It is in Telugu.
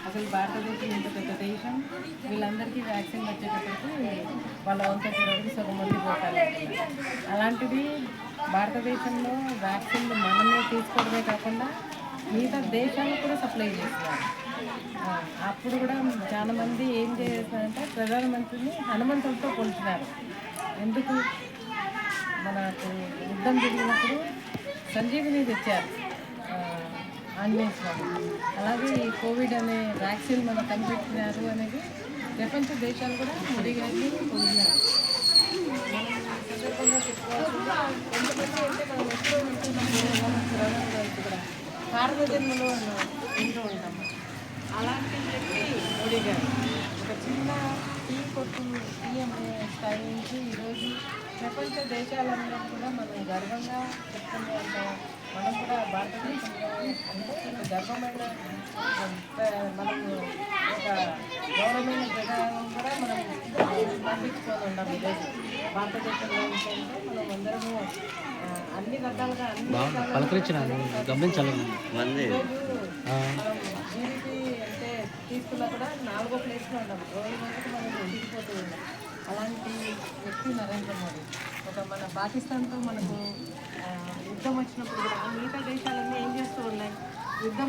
అసలు భారతదేశం ఇంత పెద్ద దేశం, వీళ్ళందరికీ వ్యాక్సిన్ వచ్చేటప్పటికి వాళ్ళ వంతకి సగం మంది పోతారు. అలాంటిది భారతదేశంలో వ్యాక్సిన్లు మనమే తీసుకోవడమే కాకుండా మిగతా దేశాలకు కూడా సప్లై చేస్తున్నారు. అప్పుడు కూడా చాలామంది ఏం చేస్తారంటే ప్రధానమంత్రిని హనుమంతులతో పోల్చున్నారు. ఎందుకు? మనకు యుద్ధం జరిగినప్పుడు సంజీవిని తెచ్చారు ఆంజనేయ స్వామి. అలాగే ఈ కోవిడ్ అనే వ్యాక్సిన్ మన కనిపెట్టినారు అనేది ప్రపంచ దేశాలు కూడా మోడీ గారిని పొందినారు. మనం సందర్భంగా చెప్పుకోవాల్సింది ఎంతమంది అంటే మనం ఎప్పుడో వింటున్నాము కూడా భారతదేశంలో వింటూ ఉంటాము. అలాంటి వ్యక్తి మోడీ గారు ఒక చిన్న టీ కొట్టు టీ అనే స్థాయి నుంచి ఈరోజు ప్రపంచ దేశాలన్నీ కూడా మనం గర్వంగా చెప్పుకునే అంత మనం కూడా భారతదేశంలో అంటే ఒక గర్వమైన మనము ఒక గౌరవమైన ప్రజావం కూడా మనం పండించుకొని ఉన్నాం. ఈరోజు భారతదేశంలో ఏంటంటే మనం అందరము అన్ని రకాలుగా గమనించాలి. జీడిపి అంటే తీసుకున్నా కూడా 4వ ప్లేస్లో ఉన్నాం. రోజు రోజుకి మనం ఎదిగిపోతూ ఉన్నాం. అలాంటి వ్యక్తి నరేంద్ర మోడీ. మన పాకిస్తాన్తో మనకు యుద్ధం వచ్చినప్పుడు కూడా మిగతా దేశాలన్నీ ఏం చేస్తూ ఉన్నాయి? యుద్ధం